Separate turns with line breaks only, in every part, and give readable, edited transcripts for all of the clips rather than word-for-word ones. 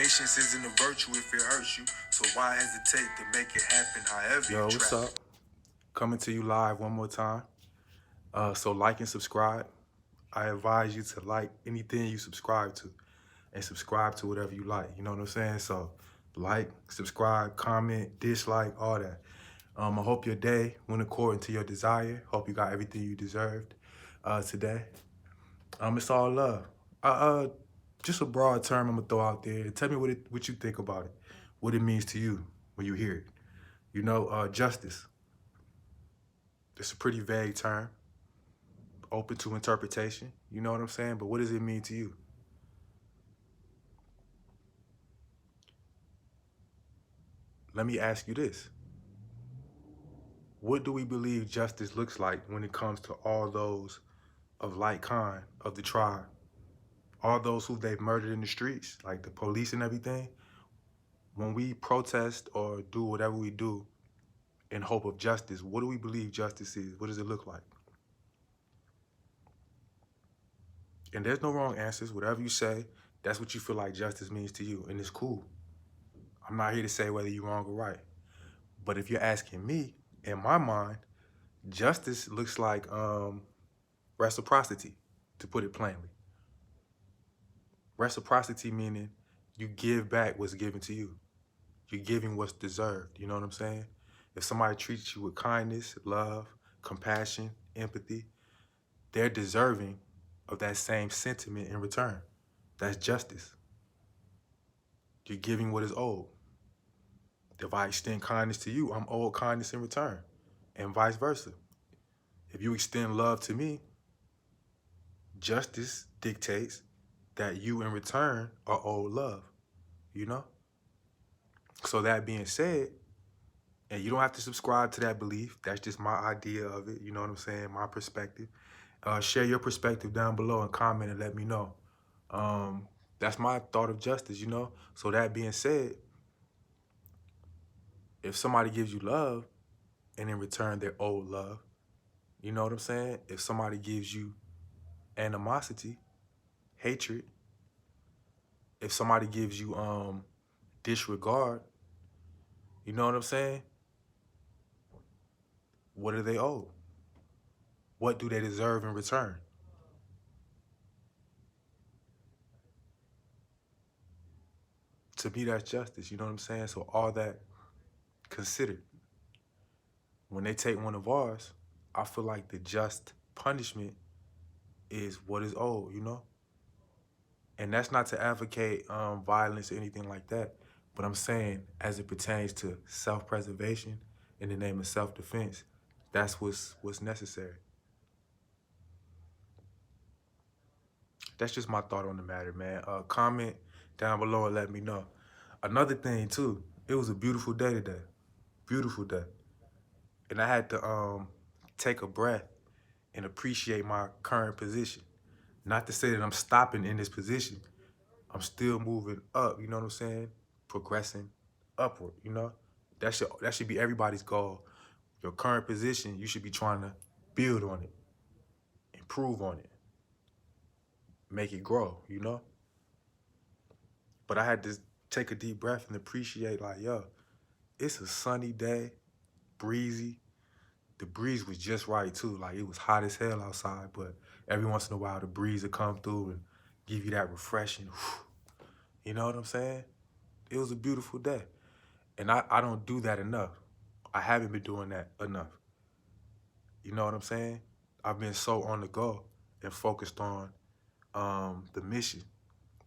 Patience isn't a virtue if it hurts you, so why hesitate to make it happen however you try? Yo, what's up? Coming to you live one more time. So like and subscribe. I advise you to like anything you subscribe to and subscribe to whatever you like. You know what I'm saying? So like, subscribe, comment, dislike, all that. I hope your day went according to your desire. Hope you got everything you deserved today. It's all love. Just a broad term I'm gonna throw out there. Tell me what you think about it, what it means to you when you hear it. You know, justice. It's a pretty vague term, open to interpretation. You know what I'm saying? But what does it mean to you? Let me ask you this. What do we believe justice looks like when it comes to all those of like kind, of the tribe? All those who they've murdered in the streets, like the police and everything? When we protest or do whatever we do in hope of justice, what do we believe justice is? What does it look like? And there's no wrong answers. Whatever you say, that's what you feel like justice means to you, and it's cool. I'm not here to say whether you're wrong or right. But if you're asking me, in my mind, justice looks like reciprocity, to put it plainly. Reciprocity meaning you give back what's given to you. You're giving what's deserved, you know what I'm saying? If somebody treats you with kindness, love, compassion, empathy, they're deserving of that same sentiment in return. That's justice. You're giving what is owed. If I extend kindness to you, I'm owed kindness in return, and vice versa. If you extend love to me, justice dictates that you in return are owed love, you know? So that being said, and you don't have to subscribe to that belief, that's just my idea of it, you know what I'm saying, my perspective. Share your perspective down below and comment and let me know. That's my thought of justice, you know? So that being said, if somebody gives you love and in return they're owed love, you know what I'm saying? If somebody gives you animosity, hatred, if somebody gives you disregard, you know what I'm saying? What are they owed? What do they deserve in return? To me, that's justice, you know what I'm saying? So all that considered, when they take one of ours, I feel like the just punishment is what is owed, you know? And that's not to advocate violence or anything like that, but I'm saying as it pertains to self-preservation in the name of self-defense, that's what's necessary. That's just my thought on the matter, man. Comment down below and let me know. Another thing too, it was a beautiful day today. Beautiful day. And I had to take a breath and appreciate my current position. Not to say that I'm stopping in this position. I'm still moving up, you know what I'm saying? Progressing upward, you know? That should be everybody's goal. Your current position, you should be trying to build on it, improve on it, make it grow, you know? But I had to take a deep breath and appreciate, like, yo, it's a sunny day, breezy. The breeze was just right too. Like, it was hot as hell outside, but every once in a while the breeze would come through and give you that refreshing, you know what I'm saying? It was a beautiful day. And I don't do that enough. I haven't been doing that enough. You know what I'm saying? I've been so on the go and focused on the mission,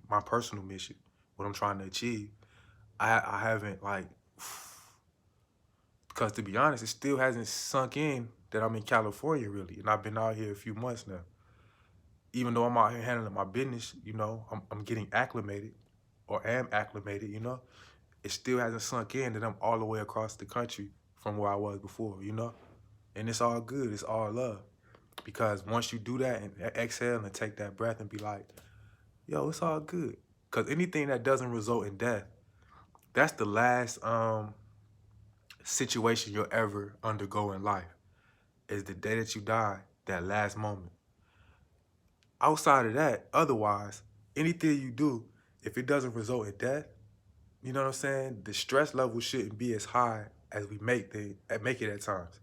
my personal mission, what I'm trying to achieve. I haven't, like, because to be honest, it still hasn't sunk in that I'm in California really. And I've been out here a few months now. Even though I'm out here handling my business, you know, I'm getting acclimated or am acclimated, you know, it still hasn't sunk in that I'm all the way across the country from where I was before, you know? And it's all good, it's all love. Because once you do that and exhale and take that breath and be like, yo, it's all good. Because anything that doesn't result in death, that's the last situation you'll ever undergo in life, is the day that you die, that last moment. Outside of that, otherwise, anything you do, if it doesn't result in death, You know what I'm saying? The stress level shouldn't be as high as we make it at times.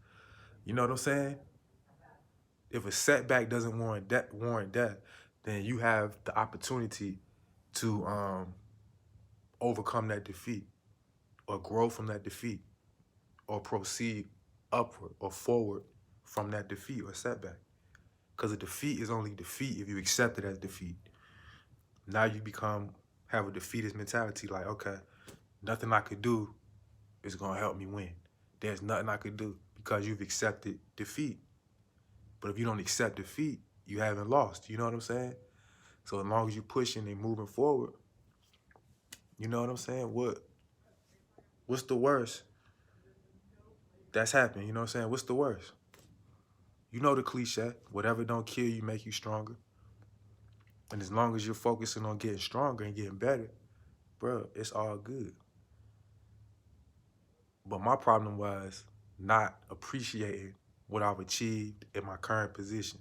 You know what I'm saying? If a setback doesn't warrant death, then you have the opportunity to overcome that defeat or grow from that defeat or proceed upward or forward from that defeat or setback. Because a defeat is only defeat if you accept it as defeat. Now you have a defeatist mentality like, okay, nothing I could do is going to help me win. There's nothing I could do because you've accepted defeat. But if you don't accept defeat, you haven't lost. You know what I'm saying? So as long as you're pushing and moving forward, you know what I'm saying? What's the worst that's happened? You know what I'm saying? What's the worst? You know the cliche, whatever don't kill you make you stronger. And as long as you're focusing on getting stronger and getting better, bro, it's all good. But my problem was not appreciating what I've achieved in my current position.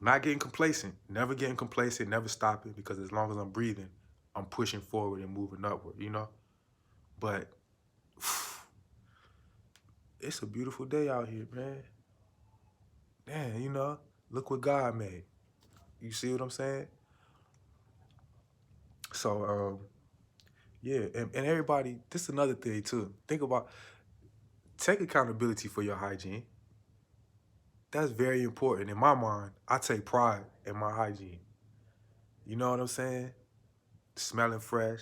Not getting complacent, never getting complacent, never stopping, because as long as I'm breathing, I'm pushing forward and moving upward, you know? But it's a beautiful day out here, man. Damn, you know, look what God made. You see what I'm saying? So, yeah, and everybody, this is another thing too. Take accountability for your hygiene. That's very important. In my mind, I take pride in my hygiene. You know what I'm saying? Smelling fresh,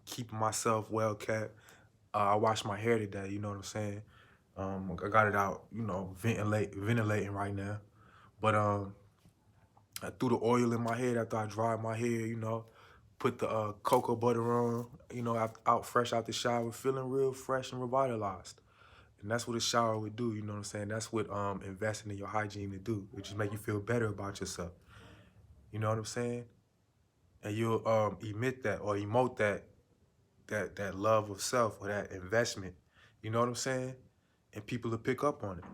keeping myself well kept. I washed my hair today, you know what I'm saying? I got it out, you know, ventilating right now. But I threw the oil in my head after I dried my hair, you know, put the cocoa butter on, you know, out fresh out the shower, feeling real fresh and revitalized. And that's what a shower would do, you know what I'm saying? That's what investing in your hygiene would do. It just make you feel better about yourself. You know what I'm saying? And you'll emit that or emote that love of self or that investment. You know what I'm saying? And people will pick up on it.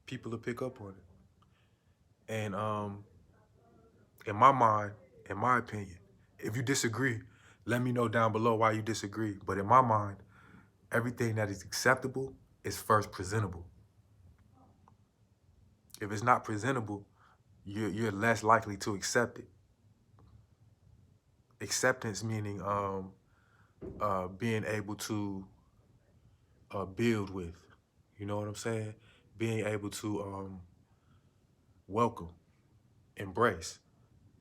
People will pick up on it. And in my mind, in my opinion, if you disagree, let me know down below why you disagree. But in my mind, everything that is acceptable is first presentable. If it's not presentable, you're less likely to accept it. Acceptance meaning being able to build with. You know what I'm saying? Being able to welcome, embrace.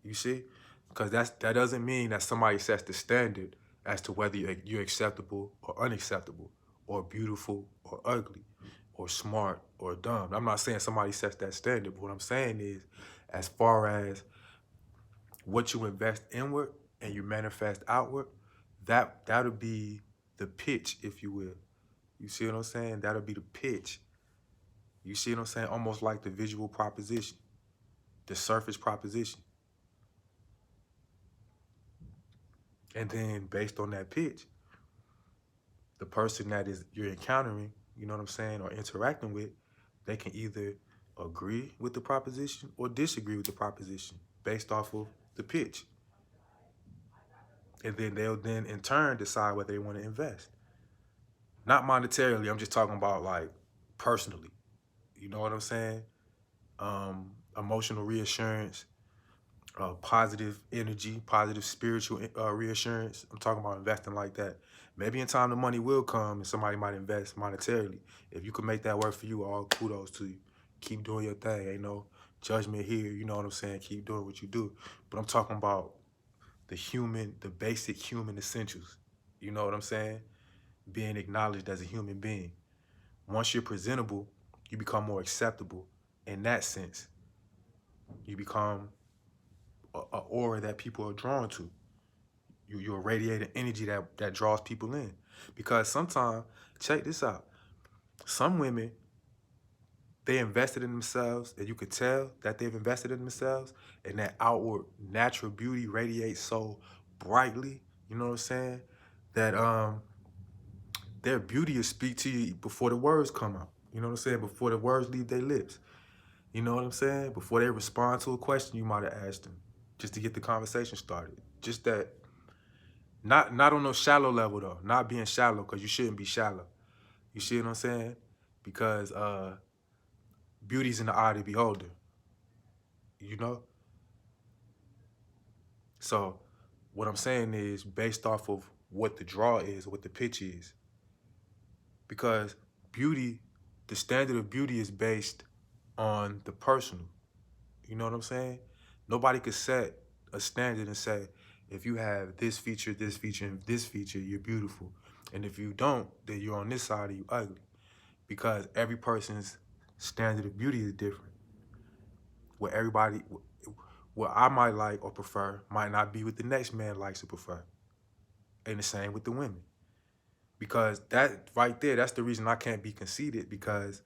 You see? Because that doesn't mean that somebody sets the standard as to whether you're acceptable or unacceptable, or beautiful or ugly, or smart or dumb. I'm not saying somebody sets that standard, but what I'm saying is, as far as what you invest inward and you manifest outward, that'll be the pitch, if you will. You see what I'm saying? That'll be the pitch. You see what I'm saying? Almost like the visual proposition, the surface proposition. And then based on that pitch, the person that you're encountering, you know what I'm saying, or interacting with, they can either agree with the proposition or disagree with the proposition based off of the pitch. And then they'll then in turn decide whether they want to invest. Not monetarily, I'm just talking about like personally. You know what I'm saying? Emotional reassurance, positive energy, positive spiritual reassurance. I'm talking about investing like that. Maybe in time the money will come and somebody might invest monetarily. If you can make that work for you, all kudos to you. Keep doing your thing. Ain't no judgment here. You know what I'm saying? Keep doing what you do. But I'm talking about the basic human essentials. You know what I'm saying? Being acknowledged as a human being. Once you're presentable, you become more acceptable. In that sense, you become an aura that people are drawn to. You irradiate an energy that draws people in. Because sometimes, check this out, some women, they invested in themselves, and you could tell that they've invested in themselves, and that outward natural beauty radiates so brightly, you know what I'm saying, that their beauty will speak to you before the words come out. You know what I'm saying? Before the words leave their lips. You know what I'm saying? Before they respond to a question you might have asked them, just to get the conversation started. Just that Not on no shallow level though. Not being shallow, because you shouldn't be shallow. You see what I'm saying? Because beauty's in the eye of the beholder. You know? So what I'm saying is based off of what the draw is, what the pitch is. Because beauty, the standard of beauty is based on the personal. You know what I'm saying? Nobody could set a standard and say, if you have this feature, and this feature, you're beautiful. And if you don't, then you're on this side or you ugly. Because every person's standard of beauty is different. What I might like or prefer might not be what the next man likes or prefer. And the same with the women. Because that right there, that's the reason I can't be conceited, because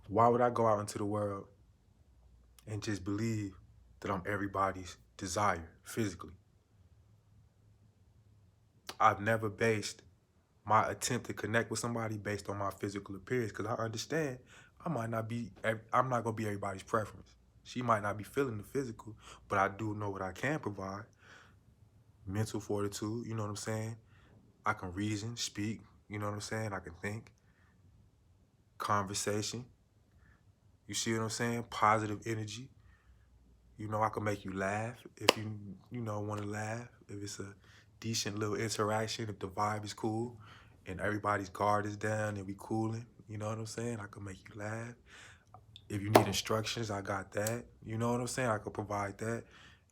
why would I go out into the world and just believe that I'm everybody's desire physically? I've never based my attempt to connect with somebody based on my physical appearance, because I understand I'm not gonna be everybody's preference. She might not be feeling the physical, but I do know what I can provide. Mental fortitude, you know what I'm saying? I can reason, speak, you know what I'm saying? I can think. Conversation. You see what I'm saying? Positive energy. You know, I can make you laugh if you know, want to laugh. If it's a decent little interaction, if the vibe is cool and everybody's guard is down and we cooling, you know what I'm saying? I can make you laugh. If you need instructions, I got that. You know what I'm saying? I can provide that.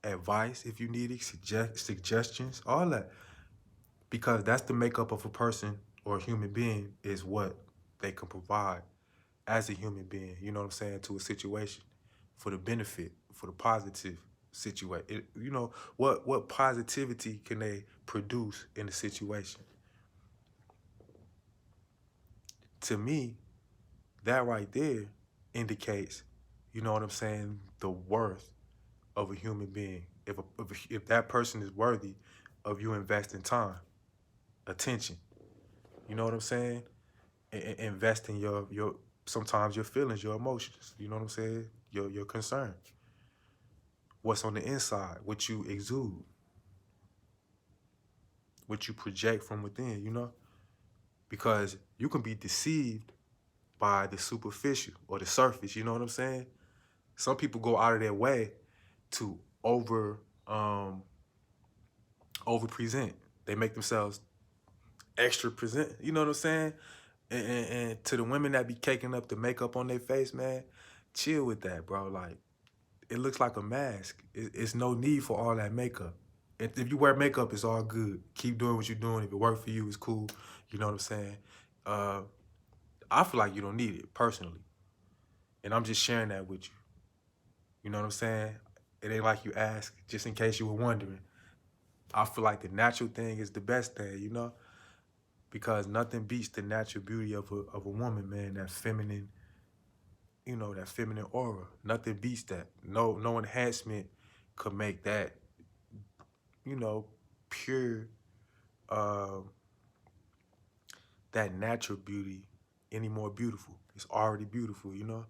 Advice if you need it, suggestions, all that. Because that's the makeup of a person or a human being, is what they can provide as a human being, you know what I'm saying, to a situation for the benefit, for the positive situation. You know, what positivity can they produce in the situation? To me, that right there indicates, you know what I'm saying, the worth of a human being. If that person is worthy of you investing time, attention, you know what I'm saying? Invest in your sometimes your feelings, your emotions, you know what I'm saying? Your concern. What's on the inside, what you exude, what you project from within, you know? Because you can be deceived by the superficial or the surface, you know what I'm saying? Some people go out of their way to over present. They make themselves extra present, you know what I'm saying? And to the women that be caking up the makeup on their face, man, chill with that, bro. Like, it looks like a mask. It's no need for all that makeup. If you wear makeup, it's all good. Keep doing what you're doing. If it works for you, it's cool. You know what I'm saying? I feel like you don't need it, personally. And I'm just sharing that with you. You know what I'm saying? It ain't like you ask, just in case you were wondering. I feel like the natural thing is the best thing, you know? Because nothing beats the natural beauty of a woman, man. That feminine, you know, that feminine aura. Nothing beats that. No enhancement could make that, you know, pure, that natural beauty any more beautiful. It's already beautiful, you know?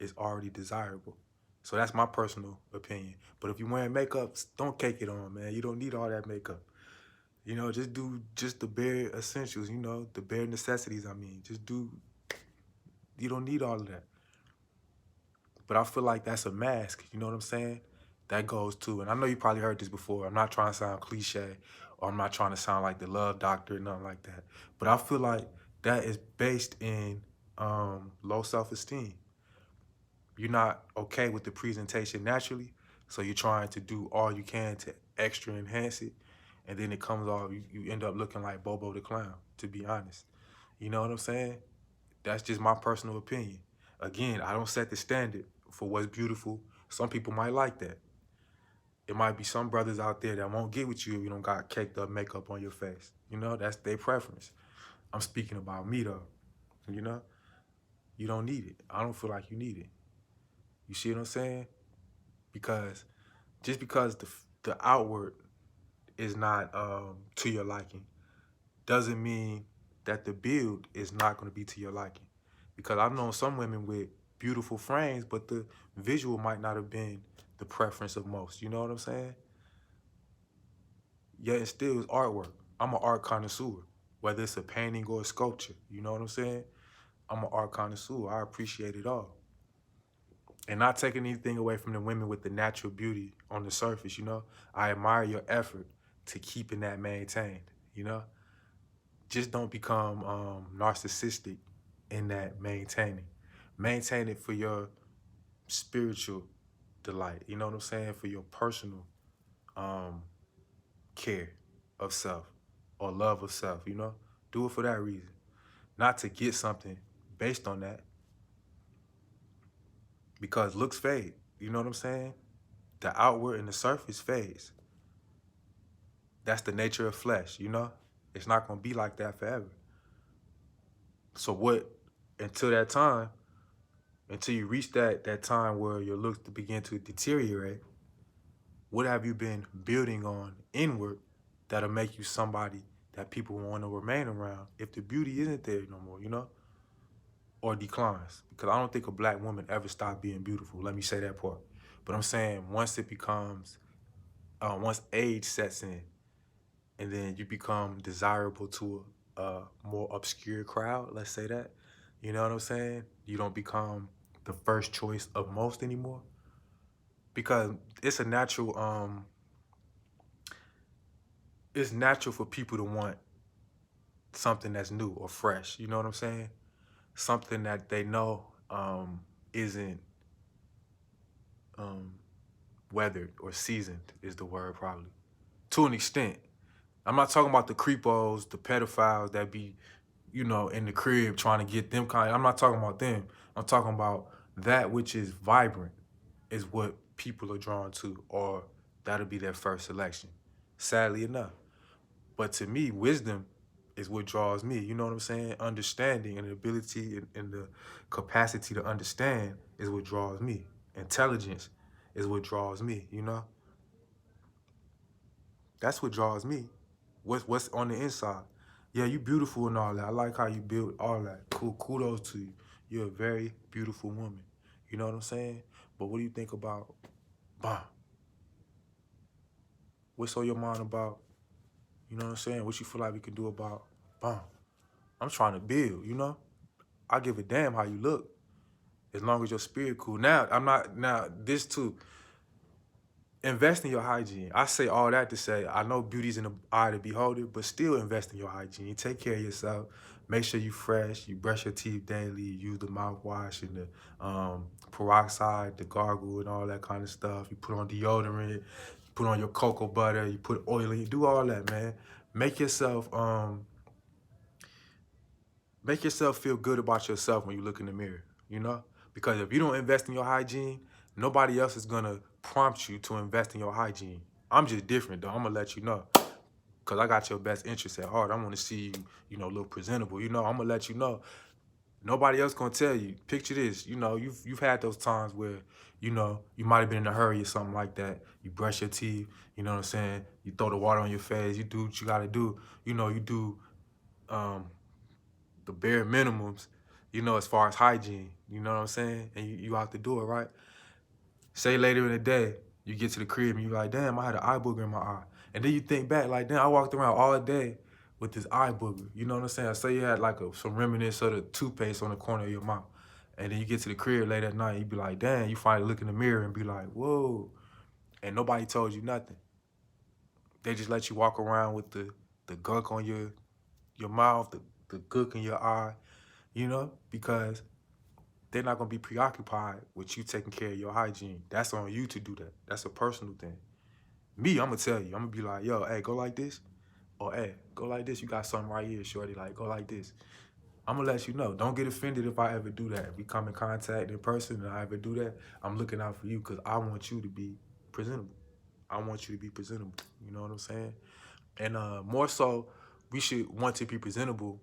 It's already desirable. So that's my personal opinion. But if you're wearing makeup, don't cake it on, man. You don't need all that makeup. You know, just do just the bare essentials, you know, the bare necessities, I mean. You don't need all of that. But I feel like that's a mask, you know what I'm saying? That goes too. And I know you probably heard this before. I'm not trying to sound cliche, or I'm not trying to sound like the love doctor, nothing like that. But I feel like that is based in low self-esteem. You're not okay with the presentation naturally, so you're trying to do all you can to extra enhance it, and then it comes off, you end up looking like Bobo the Clown, to be honest. You know what I'm saying? That's just my personal opinion. Again, I don't set the standard for what's beautiful. Some people might like that. It might be some brothers out there that won't get with you if you don't got caked up makeup on your face. You know, that's their preference. I'm speaking about me though. You know, you don't need it. I don't feel like you need it. You see what I'm saying? Because just because the outward is not to your liking doesn't mean that the build is not going to be to your liking. Because I've known some women with beautiful frames, but the visual might not have been the preference of most. You know what I'm saying? yet it still is artwork. I'm an art connoisseur, whether it's a painting or a sculpture. You know what I'm saying? I'm an art connoisseur. I appreciate it all. And not taking anything away from the women with the natural beauty on the surface, you know? I admire your effort to keeping that maintained, you know? Just don't become narcissistic in that maintaining. Maintain it for your spiritual delight, you know what I'm saying? For your personal um, care of self or love of self, you know? Do it for that reason. Not to get something based on that, because looks fade, you know what I'm saying? The outward and the surface fades. That's the nature of flesh, you know? It's not gonna be like that forever. So what, until that time, until you reach that time where your looks begin to deteriorate, what have you been building on inward that'll make you somebody that people want to remain around if the beauty isn't there no more, you know? Or declines. Because I don't think a black woman ever stopped being beautiful. Let me say that part. But I'm saying once it becomes, once age sets in, and then you become desirable to a more obscure crowd, let's say that. You know what I'm saying? You don't become the first choice of most anymore. Because it's natural for people to want something that's new or fresh. You know what I'm saying? Something that they know isn't um, weathered or seasoned is the word probably. To an extent. I'm not talking about the creepos, the pedophiles that be, you know, in the crib trying to get them kind. I'm not talking about them. I'm talking about that which is vibrant is what people are drawn to, or that'll be their first selection. Sadly enough. But to me, wisdom is what draws me. You know what I'm saying? Understanding and the ability and the capacity to understand is what draws me. Intelligence is what draws me, you know? That's what draws me. What's on the inside. Yeah, you beautiful and all that. I like how you build all that. Cool. Kudos to you. You're a very beautiful woman. You know what I'm saying? But what do you think about bomb? What's on your mind about, you know what I'm saying? What you feel like we can do about bomb? I'm trying to build, you know? I give a damn how you look. As long as your spirit cool. Now, I'm not now this too. Invest in your hygiene. I say all that to say, I know beauty's in the eye of the beholder, but still invest in your hygiene. Take care of yourself. Make sure you fresh. You brush your teeth daily. You use the mouthwash and the peroxide, the gargle, and all that kind of stuff. You put on deodorant. You put on your cocoa butter. You put oil in. You do all that, man. Make yourself feel good about yourself when you look in the mirror. You know, because if you don't invest in your hygiene, nobody else is gonna prompt you to invest in your hygiene. I'm just different though. I'm gonna let you know. Cause I got your best interest at heart. I wanna see you, you know, look presentable. You know, I'm gonna let you know. Nobody else gonna tell you. Picture this, you know, you've had those times where, you know, you might have been in a hurry or something like that. You brush your teeth, you know what I'm saying? You throw the water on your face, you do what you gotta do. You know, you do um, the bare minimums, you know, as far as hygiene. You know what I'm saying? And you out the door, right? Say later in the day, you get to the crib and you're like, damn, I had an eye booger in my eye. And then you think back, like, damn, I walked around all day with this eye booger. You know what I'm saying? Say you had like some remnants of the toothpaste on the corner of your mouth. And then you get to the crib late at night, you be like, damn, you finally look in the mirror and be like, whoa. And nobody told you nothing. They just let you walk around with the gunk on your mouth, the gook in your eye, you know, because they're not gonna be preoccupied with you taking care of your hygiene. That's on you to do that. That's a personal thing. Me, I'm gonna tell you, I'm gonna be like, yo, hey, go like this. Or hey, go like this. You got something right here, shorty. Like, go like this. I'm gonna let you know. Don't get offended if I ever do that. If we come in contact in person and I ever do that, I'm looking out for you because I want you to be presentable. I want you to be presentable. You know what I'm saying? And more so, we should want to be presentable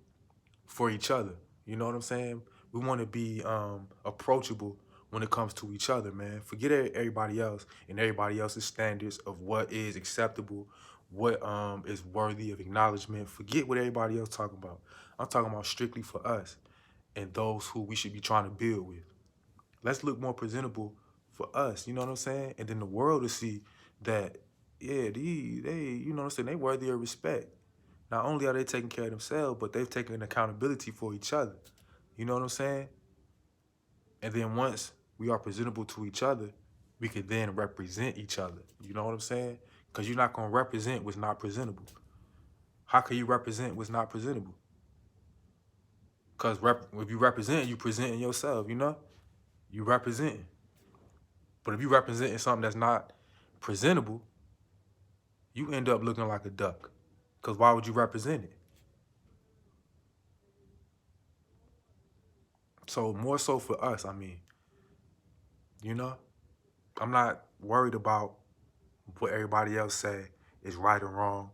for each other. You know what I'm saying? We want to be approachable when it comes to each other, man. Forget everybody else and everybody else's standards of what is acceptable, what is worthy of acknowledgement. Forget what everybody else talking about. I'm talking about strictly for us and those who we should be trying to build with. Let's look more presentable for us, you know what I'm saying? And then the world will see that Yeah, they, you know what I'm saying, they worthy of respect. Not only are they taking care of themselves, but they've taken accountability for each other. You know what I'm saying? And then once we are presentable to each other, we can then represent each other. You know what I'm saying? Because you're not going to represent what's not presentable. How can you represent what's not presentable? Because if you represent, you presenting yourself, you know? You representing. But if you representing something that's not presentable, you end up looking like a duck. Because why would you represent it? So more so for us, I mean, you know? I'm not worried about what everybody else say is right or wrong.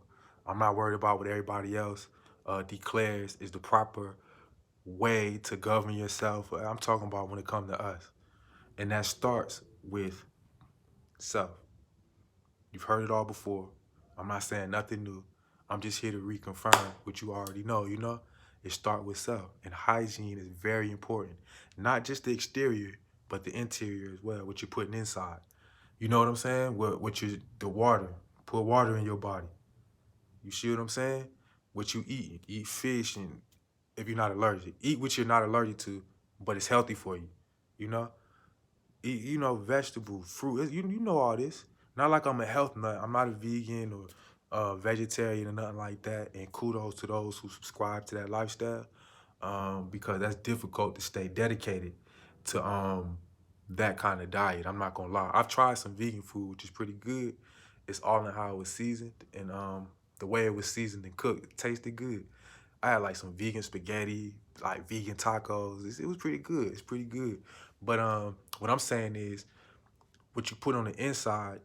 I'm not worried about what everybody else declares is the proper way to govern yourself. I'm talking about when it comes to us. And that starts with self. You've heard it all before. I'm not saying nothing new. I'm just here to reconfirm what you already know, you know? It starts with self. And hygiene is very important. Not just the exterior, but the interior as well, what you're putting inside. You know what I'm saying? The water. Put water in your body. You see what I'm saying? What you eat. Eat fish, and if you're not allergic. Eat what you're not allergic to, but it's healthy for you. You know? Eat, you know, vegetables, fruit. You know all this. Not like I'm a health nut. I'm not a vegan or vegetarian or nothing like that. And kudos to those who subscribe to that lifestyle, because that's difficult to stay dedicated to that kind of diet. I'm not gonna lie. I've tried some vegan food, which is pretty good. It's all in how it was seasoned, and the way it was seasoned and cooked, it tasted good. I had like some vegan spaghetti, like vegan tacos. It was pretty good. It's pretty good. But what I'm saying is, what you put on the inside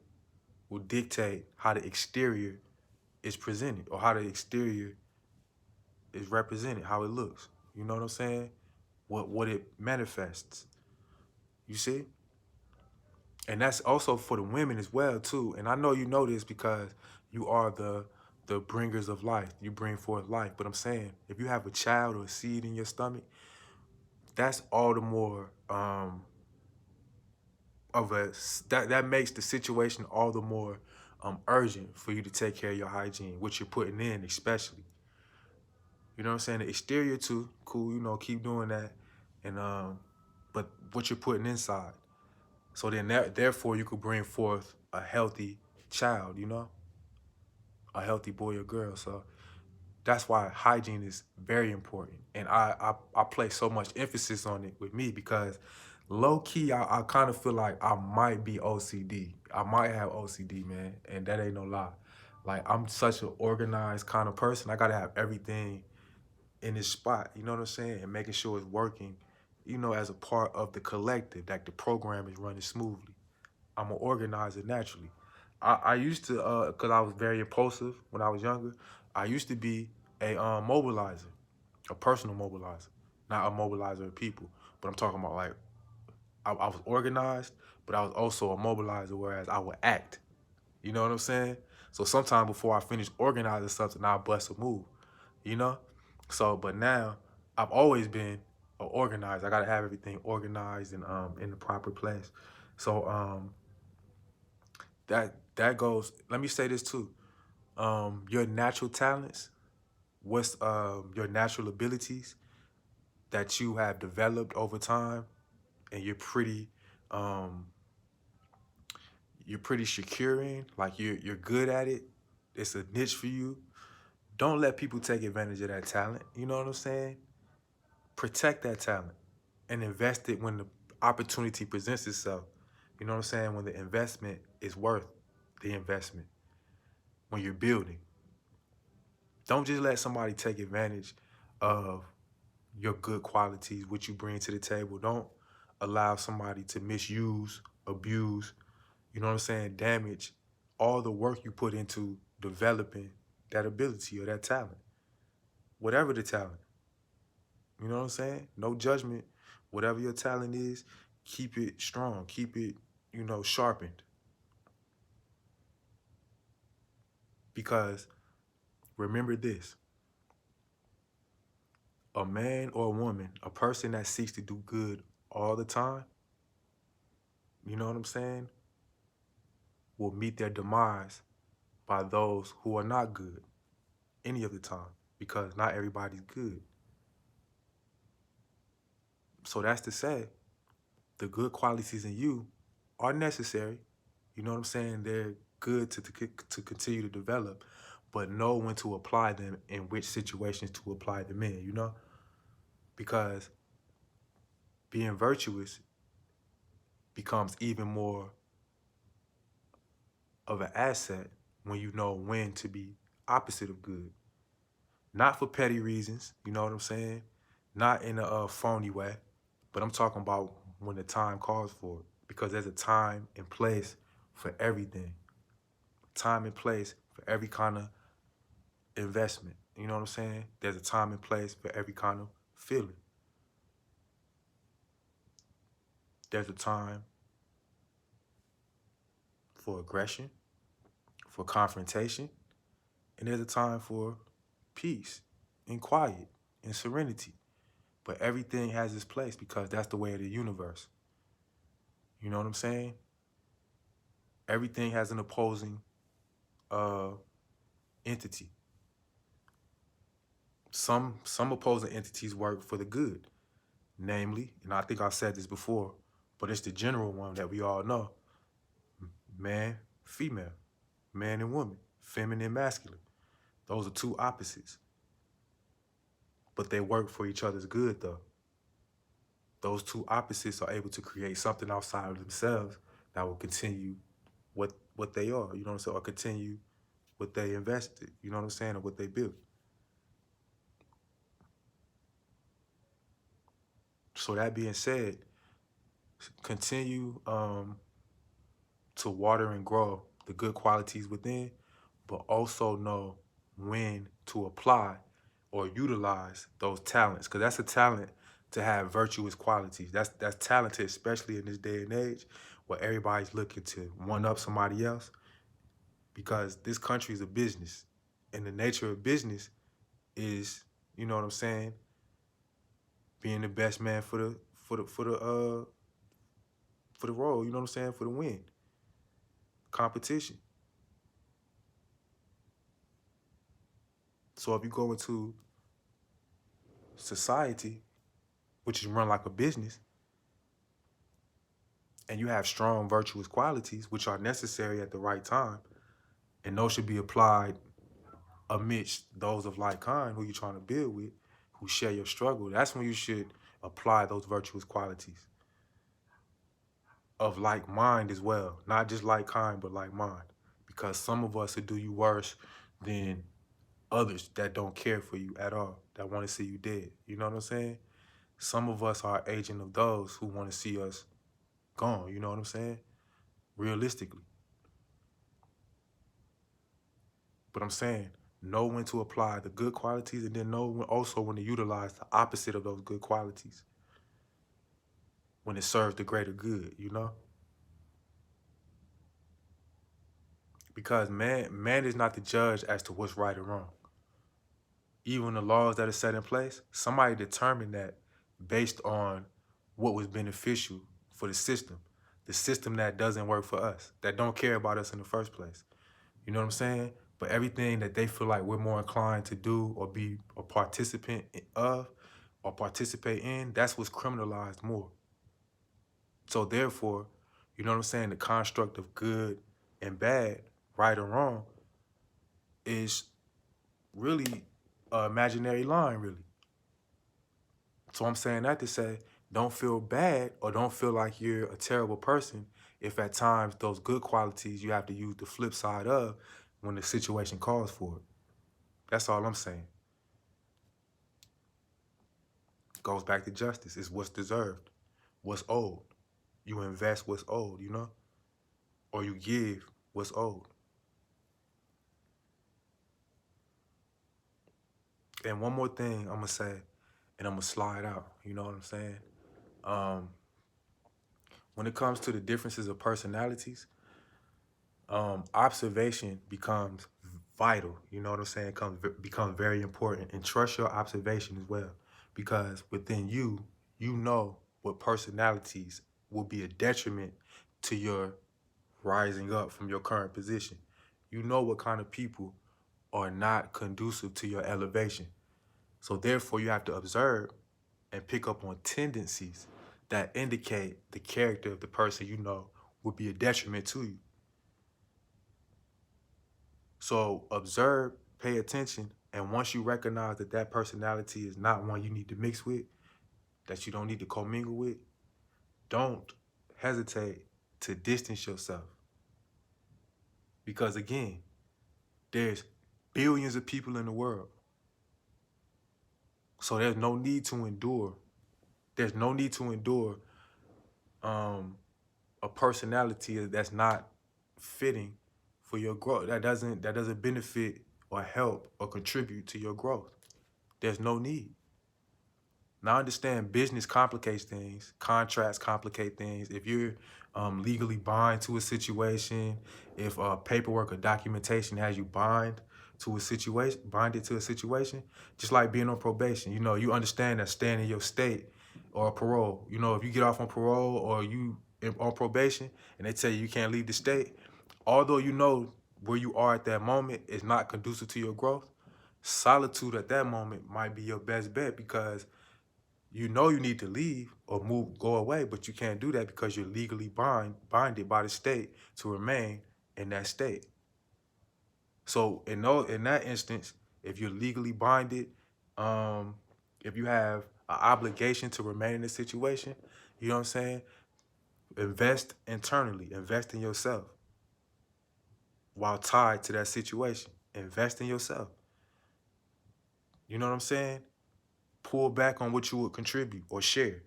will dictate how the exterior is presented, or how the exterior is represented, how it looks. You know what I'm saying? What it manifests. You see? And that's also for the women as well too. And I know you know this because you are the bringers of life. You bring forth life. But I'm saying, if you have a child or a seed in your stomach, that's all the more that makes the situation all the more urgent for you to take care of your hygiene, what you're putting in especially. You know what I'm saying? The exterior too, cool, you know, keep doing that. And but what you're putting inside. So then therefore you could bring forth a healthy child, you know? A healthy boy or girl. So that's why hygiene is very important. And I place so much emphasis on it with me because low key, I kind of feel like I might be OCD. I might have OCD, man. And that ain't no lie. Like, I'm such an organized kind of person. I got to have everything in its spot, you know what I'm saying? And making sure it's working, you know, as a part of the collective, that the program is running smoothly. I'm an organizer naturally. I used to, cause I was very impulsive when I was younger. I used to be a mobilizer, a personal mobilizer, not a mobilizer of people. But I'm talking about like I was organized, but I was also a mobilizer. Whereas I would act. You know what I'm saying? So sometime before I finish organizing something, I'll bust a move. You know? So, but now I've always been organized. I gotta have everything organized and in the proper place. So that goes. Let me say this too. Your natural talents, what's your natural abilities that you have developed over time, and um, you're pretty secure in, like you're good at it. It's a niche for you. Don't let people take advantage of that talent. You know what I'm saying? Protect that talent and invest it when the opportunity presents itself. You know what I'm saying? When the investment is worth the investment. When you're building. Don't just let somebody take advantage of your good qualities, what you bring to the table. Don't allow somebody to misuse, abuse, you know what I'm saying, damage all the work you put into developing that ability or that talent. Whatever the talent. You know what I'm saying? No judgment. Whatever your talent is, keep it strong. Keep it, you know, sharpened. Because remember this. A man or a woman, a person that seeks to do good all the time, you know what I'm saying, will meet their demise by those who are not good any of the time, because not everybody's good. So that's to say, the good qualities in you are necessary. You know what I'm saying? They're good to continue to develop, but know when to apply them and which situations to apply them in, you know? Because being virtuous becomes even more of an asset when you know when to be opposite of good. Not for petty reasons, you know what I'm saying? Not in a phony way, but I'm talking about when the time calls for it. Because there's a time and place for everything. Time and place for every kind of investment. You know what I'm saying? There's a time and place for every kind of feeling. There's a time for aggression, for confrontation, and there's a time for peace and quiet and serenity. But everything has its place because that's the way of the universe. You know what I'm saying? Everything has an opposing entity. Some opposing entities work for the good, namely, and I think I've said this before, but it's the general one that we all know: man, female, man and woman, feminine, masculine. Those are two opposites, but they work for each other's good though. Those two opposites are able to create something outside of themselves that will continue what they are, you know what I'm saying, or continue what they invested, you know what I'm saying, or what they built. So that being said, continue to water and grow the good qualities within, but also know when to apply or utilize those talents, because that's a talent to have virtuous qualities. That's talented, especially in this day and age where everybody's looking to one up somebody else, because this country is a business, and the nature of business is, you know what I'm saying, being the best man for the role, you know what I'm saying, for the win. Competition. So if you go into society, which is run like a business, and you have strong virtuous qualities, which are necessary at the right time, and those should be applied amidst those of like kind who you're trying to build with, who share your struggle, that's when you should apply those virtuous qualities. Of like mind as well, not just like kind, but like mind. Because some of us will do you worse than others that don't care for you at all, that want to see you dead. You know what I'm saying? Some of us are agent of those who want to see us gone. You know what I'm saying? Realistically. But I'm saying, know when to apply the good qualities, and then know also when to utilize the opposite of those good qualities when it serves the greater good, you know? Because man is not the judge as to what's right or wrong. Even the laws that are set in place, somebody determined that based on what was beneficial for the system that doesn't work for us, that don't care about us in the first place. You know what I'm saying? But everything that they feel like we're more inclined to do or be a participant of or participate in, that's what's criminalized more. So therefore, you know what I'm saying, the construct of good and bad, right or wrong, is really an imaginary line, really. So I'm saying that to say, don't feel bad or don't feel like you're a terrible person if at times those good qualities you have to use the flip side of when the situation calls for it. That's all I'm saying. Goes back to justice. It's what's deserved, what's owed. You invest what's owed, you know? Or you give what's owed. And one more thing I'm gonna say, and I'm gonna slide out, you know what I'm saying? When it comes to the differences of personalities, observation becomes vital, you know what I'm saying? Becomes very important, and trust your observation as well, because within you, you know what personalities will be a detriment to your rising up from your current position. You know what kind of people are not conducive to your elevation. So therefore, you have to observe and pick up on tendencies that indicate the character of the person you know would be a detriment to you. So observe, pay attention, and once you recognize that that personality is not one you need to mix with, that you don't need to commingle with, don't hesitate to distance yourself. Because again, there's billions of people in the world. So there's no need to endure. There's no need to endure a personality that's not fitting for your growth. That doesn't benefit or help or contribute to your growth. There's no need. Now, I understand business complicates things, contracts complicate things. If you're legally bind to a situation, if paperwork or documentation has you binded to a situation, just like being on probation, you know, you understand that staying in your state or parole, you know, if you get off on parole or you on probation and they tell you you can't leave the state, although you know where you are at that moment is not conducive to your growth, solitude at that moment might be your best bet because you know you need to leave or go away, but you can't do that because you're legally binded by the state to remain in that state. So in that instance, if you're legally binded, if you have an obligation to remain in the situation, you know what I'm saying? Invest internally, invest in yourself while tied to that situation. Invest in yourself. You know what I'm saying? Pull back on what you would contribute or share.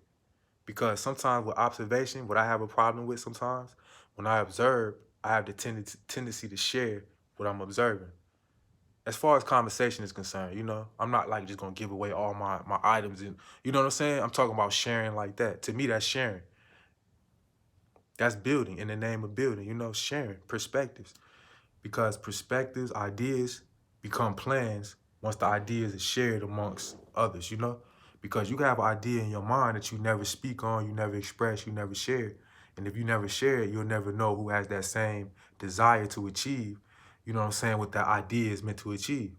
Because sometimes with observation, what I have a problem with sometimes, when I observe, I have the tendency to share what I'm observing. As far as conversation is concerned, you know, I'm not like just gonna give away all my items and you know what I'm saying? I'm talking about sharing like that. To me, that's sharing. That's building in the name of building, you know, sharing perspectives. Because perspectives, ideas become plans once the ideas are shared amongst others, you know? Because you have an idea in your mind that you never speak on, you never express, you never share. And if you never share it, you'll never know who has that same desire to achieve, you know what I'm saying, what that idea is meant to achieve.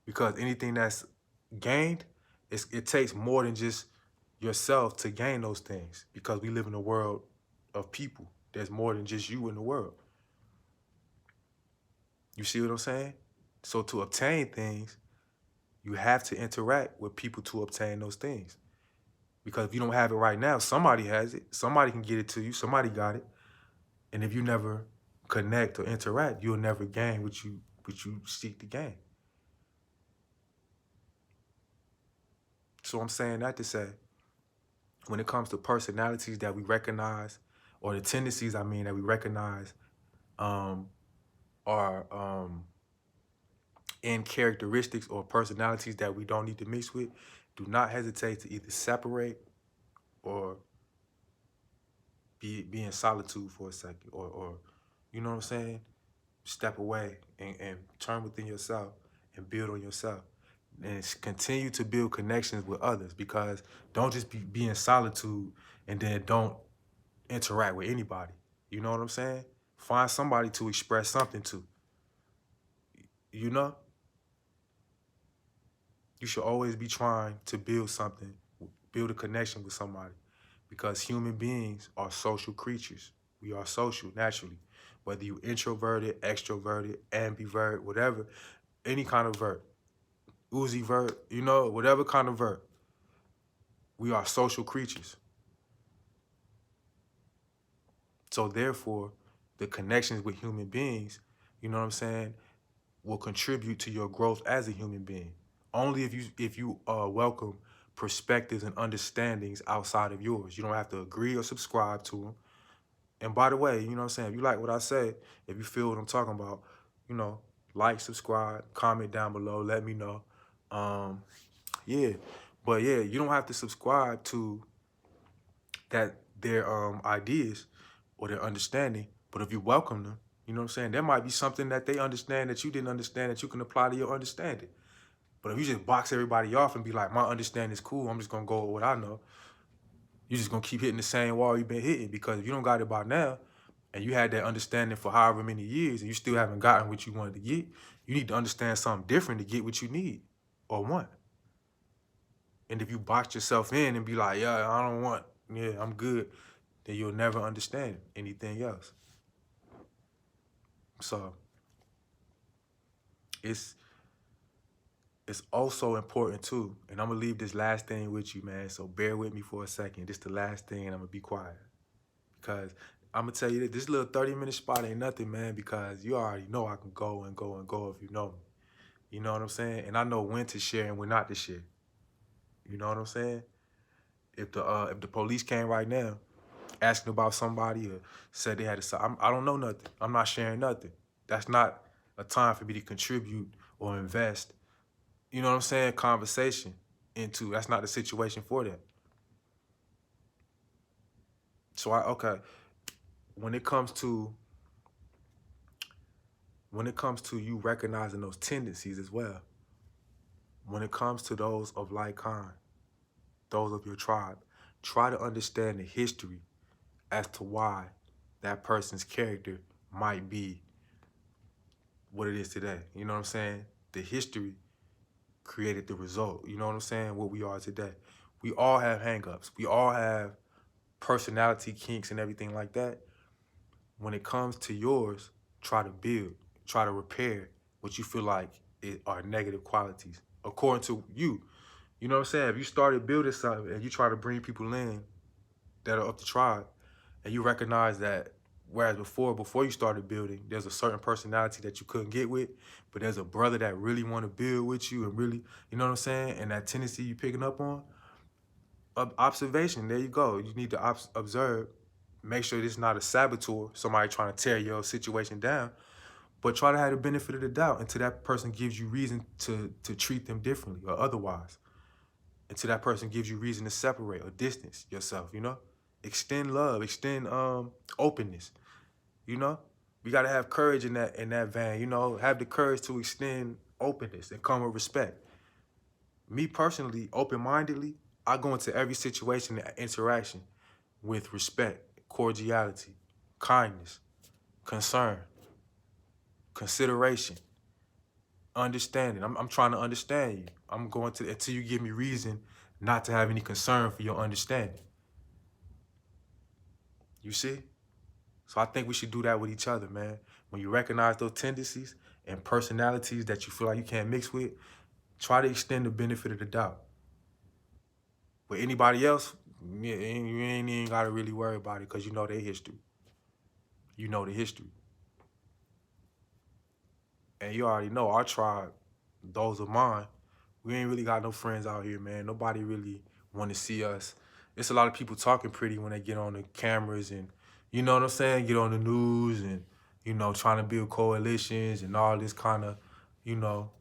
Because anything that's gained, it takes more than just yourself to gain those things. Because we live in a world of people. There's more than just you in the world. You see what I'm saying? So to obtain things, you have to interact with people to obtain those things. Because if you don't have it right now, somebody has it. Somebody can get it to you. Somebody got it. And if you never connect or interact, you'll never gain what you seek to gain. So I'm saying that to say, when it comes to personalities that we recognize, or the tendencies, I mean, that we recognize are in characteristics or personalities that we don't need to mix with, do not hesitate to either separate or be in solitude for a second, or you know what I'm saying? Step away and turn within yourself and build on yourself. And continue to build connections with others, because don't just be in solitude and then don't interact with anybody. You know what I'm saying? Find somebody to express something to. You know? You should always be trying to build something, build a connection with somebody, because human beings are social creatures. We are social naturally, whether you introverted, extroverted, ambivert, whatever, any kind of vert, Uzi vert, you know, whatever kind of vert. We are social creatures. So therefore, the connections with human beings, you know what I'm saying, will contribute to your growth as a human being. Only if you welcome perspectives and understandings outside of yours. You don't have to agree or subscribe to them. And by the way, you know what I'm saying, if you like what I say, if you feel what I'm talking about, you know, like, subscribe, comment down below, let me know. Yeah. But yeah, you don't have to subscribe to their ideas or their understanding, but if you welcome them, you know what I'm saying, there might be something that they understand that you didn't understand that you can apply to your understanding. But if you just box everybody off and be like, my understanding is cool, I'm just gonna go with what I know, you're just gonna keep hitting the same wall you've been hitting, because if you don't got it by now, and you had that understanding for however many years, and you still haven't gotten what you wanted to get, you need to understand something different to get what you need or want. And if you box yourself in and be like, yeah, I don't want, yeah, I'm good, then you'll never understand anything else. So it's also important too, and I'm gonna leave this last thing with you, man, so bear with me for a second. This is the last thing, and I'm gonna be quiet. Because I'm gonna tell you that this little 30-minute spot ain't nothing, man, because you already know I can go and go and go if you know me. You know what I'm saying? And I know when to share and when not to share. You know what I'm saying? If the police came right now asking about somebody or said they had I don't know nothing. I'm not sharing nothing. That's not a time for me to contribute or invest, you know what I'm saying, conversation into. That's not the situation for that. So okay, when it comes to you recognizing those tendencies as well, when it comes to those of like kind, those of your tribe, try to understand the history as to why that person's character might be what it is today. You know what I'm saying? The history created the result. You know what I'm saying? What we are today. We all have hangups. We all have personality kinks and everything like that. When it comes to yours, try to build, try to repair what you feel like are negative qualities according to you. You know what I'm saying? If you started building something and you try to bring people in that are of the tribe, and you recognize that whereas before you started building, there's a certain personality that you couldn't get with, but there's a brother that really want to build with you and really, you know what I'm saying? And that tendency you picking up on, observation, there you go. You need to observe, make sure this is not a saboteur, somebody trying to tear your situation down, but try to have the benefit of the doubt until that person gives you reason to treat them differently or otherwise. Until that person gives you reason to separate or distance yourself, you know? Extend love, extend openness, you know? We gotta have courage in that vein, you know? Have the courage to extend openness and come with respect. Me personally, open-mindedly, I go into every situation and interaction with respect, cordiality, kindness, concern, consideration, understanding. I'm trying to understand you. I'm going to, until you give me reason not to have any concern for your understanding. You see? So I think we should do that with each other, man. When you recognize those tendencies and personalities that you feel like you can't mix with, try to extend the benefit of the doubt. With anybody else, you ain't even got to really worry about it because you know their history. You know the history. And you already know our tribe, those of mine, we ain't really got no friends out here, man. Nobody really want to see us. It's a lot of people talking pretty when they get on the cameras and, you know what I'm saying, get on the news and, you know, trying to build coalitions and all this kind of, you know,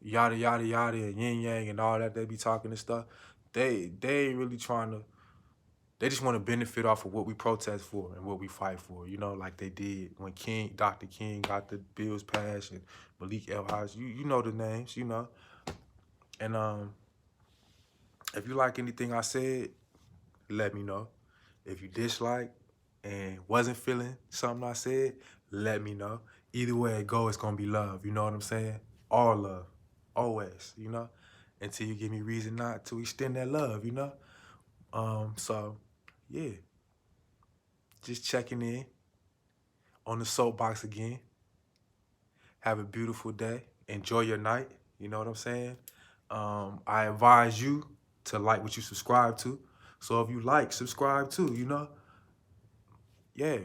yada, yada, yada, and yin yang and all that. They be talking and stuff. They ain't really trying to, they just want to benefit off of what we protest for and what we fight for, you know, like they did when Dr. King got the bills passed and Malik El-Haj, you know the names, you know. And if you like anything I said, let me know. If you dislike and wasn't feeling something I said, let me know. Either way it go, it's gonna be love, you know what I'm saying? All love, always, you know? Until you give me reason not to extend that love, you know? So, yeah. Just checking in on the soapbox again. Have a beautiful day. Enjoy your night, you know what I'm saying? I advise you to like what you subscribe to. So if you like, subscribe too, you know? Yeah.